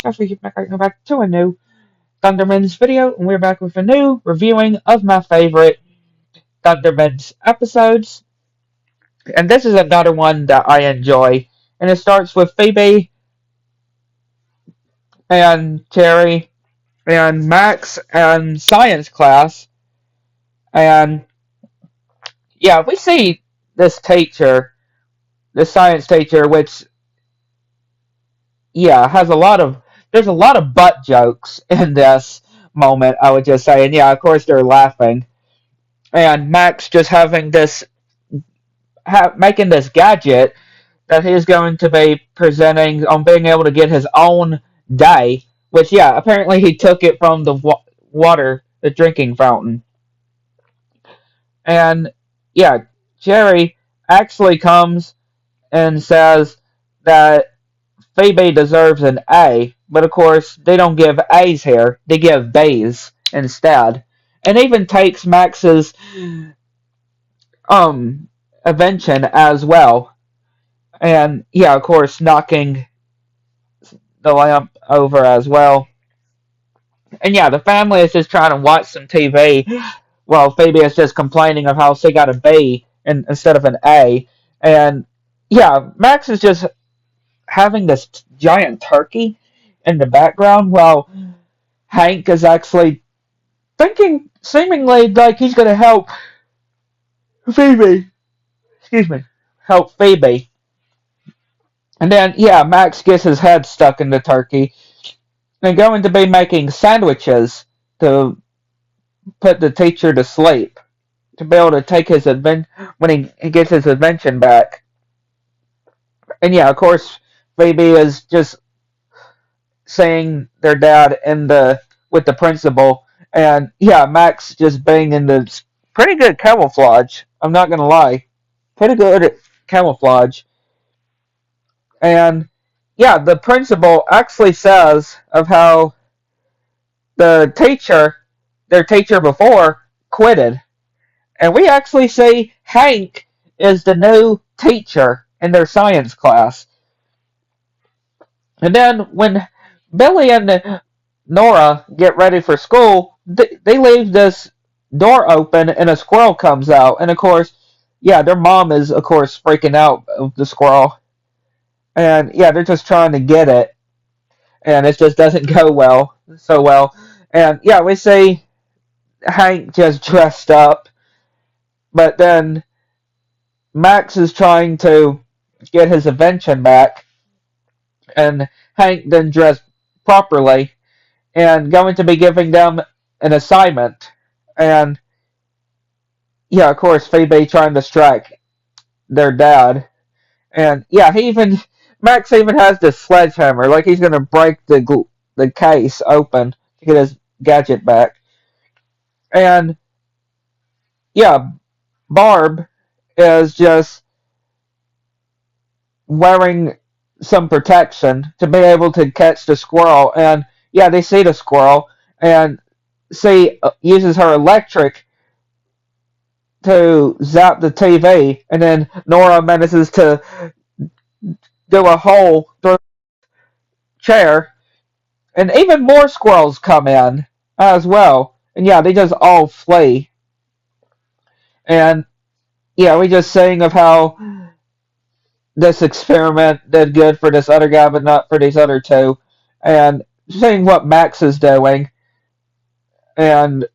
That's what you go back to a new ThunderMans video, and we're back with a new reviewing of my favorite ThunderMans episodes. And this is another one that I enjoy. And it starts with Phoebe and Terry and Max and science class. And yeah, we see this teacher, the science teacher, which yeah, has a lot of there's a lot of butt jokes in this moment, I would just say. And yeah, of course they're laughing. And Max just having this making this gadget that he's going to be presenting on being able to get his own day, which yeah, apparently he took it from the water, the drinking fountain. And yeah, Jerry actually comes and says that Phoebe deserves an A, but of course they don't give A's here. They give B's instead. And even takes Max's um invention as well. And yeah, of course knocking the lamp over as well. And yeah, the family is just trying to watch some TV while Phoebe is just complaining of how she got a B instead of an A. And yeah, Max is just having this giant turkey in the background while Hank is actually thinking seemingly like he's going to help Phoebe. Excuse me. Help Phoebe. And then, yeah, Max gets his head stuck in the turkey. They're going to be making sandwiches to put the teacher to sleep. To be able to take his when he gets his invention back. And yeah, of course, Phoebe is just seeing their dad in the with the principal, and yeah, Max just being in the pretty good camouflage. I'm not gonna lie, pretty good camouflage. And yeah, the principal actually says of how the teacher, their teacher before, quitted, and we actually see Hank is the new teacher in their science class. And then when Billy and Nora get ready for school, they leave this door open and a squirrel comes out. And of course, yeah, their mom is, of course, freaking out of the squirrel. And yeah, they're just trying to get it. And it just doesn't go so well. And yeah, we see Hank just dressed up. But then Max is trying to get his invention back. And Hank then dressed properly and going to be giving them an assignment. And yeah, of course, Phoebe trying to strike their dad. And yeah, Max even has this sledgehammer, like he's gonna break the case open to get his gadget back. And yeah, Barb is just wearing some protection to be able to catch the squirrel. And yeah, they see the squirrel, and she uses her electric to zap the TV, and then Nora manages to do a hole through the chair, and even more squirrels come in as well. And yeah, they just all flee. And yeah, we just saying of how this experiment did good for this other guy, but not for these other two. And seeing what Max is doing. And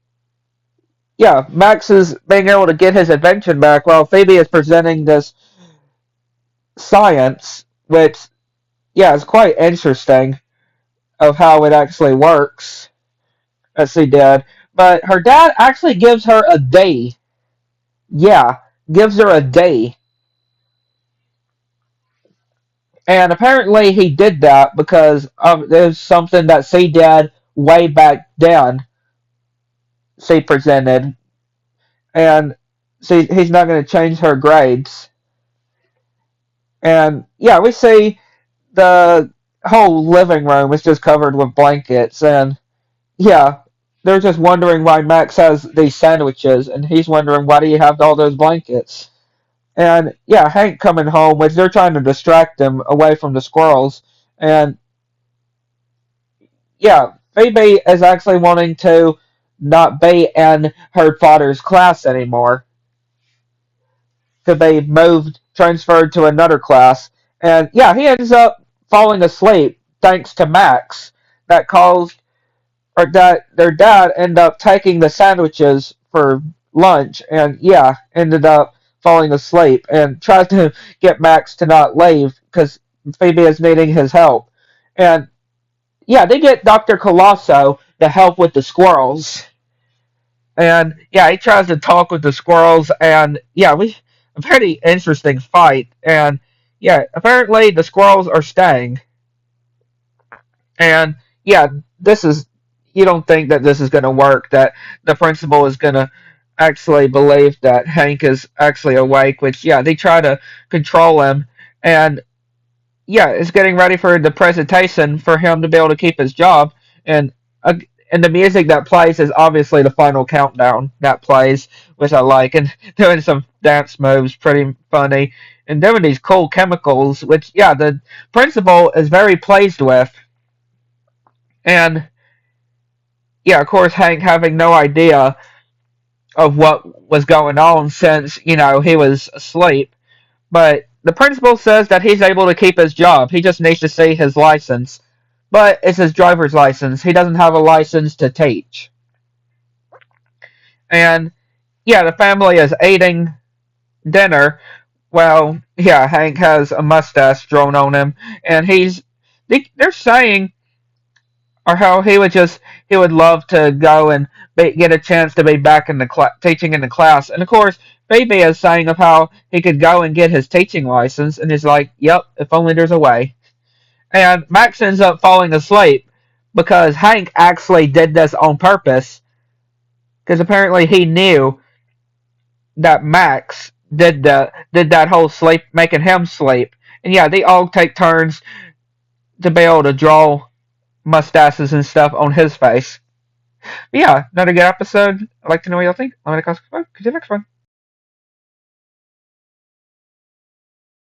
yeah, Max is being able to get his invention back while Phoebe is presenting this science, which, yeah, is quite interesting of how it actually works, as she did. But her dad actually gives her a D. Yeah, gives her a D. And apparently he did that because there's something that she did way back then. She presented, and he's not going to change her grades. And yeah, we see the whole living room is just covered with blankets, and yeah, they're just wondering why Max has these sandwiches, and he's wondering why do you have all those blankets. And yeah, Hank coming home, which they're trying to distract him away from the squirrels, and yeah, Phoebe is actually wanting to not be in her father's class anymore to be moved, transferred to another class. And yeah, he ends up falling asleep thanks to Max that caused or that their dad ended up taking the sandwiches for lunch and yeah, ended up falling asleep and tried to get Max to not leave because Phoebe is needing his help. And yeah, they get Dr. Colosso to help with the squirrels. And yeah, he tries to talk with the squirrels, and yeah, we a pretty interesting fight. And yeah, apparently the squirrels are staying. And yeah, this is you don't think that this is going to work. That the principal is going to actually believe that Hank is actually awake. Which yeah, they try to control him, and yeah, is getting ready for the presentation for him to be able to keep his job. And uh, and the music that plays is obviously the final countdown that plays, which I like, and doing some dance moves, pretty funny, and doing these cool chemicals, which yeah, the principal is very pleased with, and yeah, of course Hank having no idea of what was going on since he was asleep, but the principal says that he's able to keep his job. He just needs to see his license. But it's his driver's license. He doesn't have a license to teach. And yeah, the family is eating dinner. Well, yeah, Hank has a mustache drawn on him, and they're saying or how he would love to go and get a chance to be back in the teaching in the class. And of course, Phoebe is saying of how he could go and get his teaching license, and he's like, "Yep, if only there's a way." And Max ends up falling asleep because Hank actually did this on purpose because apparently he knew that Max did that whole sleep making him sleep. And yeah, they all take turns to be able to draw mustaches and stuff on his face. But yeah, another good episode. I'd like to know what y'all think. I'm gonna could you next one.